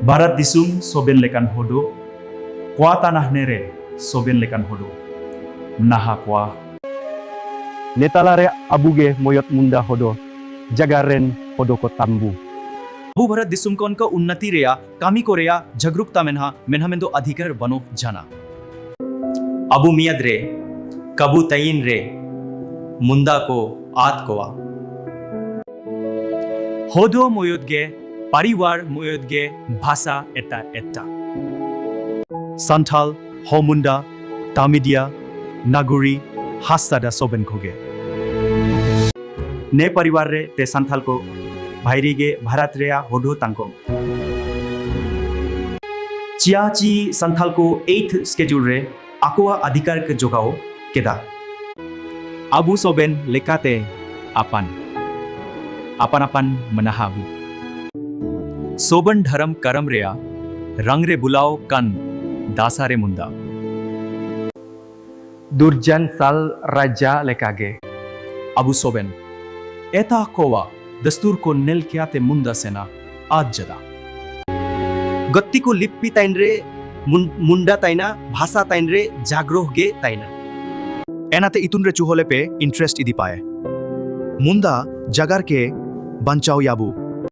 Barat disum soben lekan hodo, kwa tanah nere soben lekan hodo, naha kwa. Netalare abuge moyot munda hodo, jagaren hodo ko tambu. Abu Bharat disum kon ka unnati reya, kami korea, jagrukta menha mendo adhikar bano jana. Abu miyad re, kabu tayin re, munda ko at koa. Hodo moyotge, pariwar moyotge, bhasa eta. Santhal, Homunda, Tamidia, Naguri, Hasada soben khoge. Ne pariwar re te Santhal ko भाईरी गे भारत रेया होडो तांको चियाची संथाल को 8th schedule रे आकोआ अधिकार के जोगाओ केदा Abu सोबेन लेकाते apan menahabu Soban धर्म करम रेया रंग रे बुलाओ कन दासारे मुंदा Durjan sal raja lekage. Abu सोबेन एता कोवा दस्तूर को नेल क्याते मुंदा सेना आज जदा गत्ती को लिप्पी ताइन रे मुंडा ताइना भाषा ताइन रे जागरोह गे ताइना एनाते इतुन रे चुहोले पे इंटरेस्ट इदी पाए मुंदा जगार के बंचाओ याबू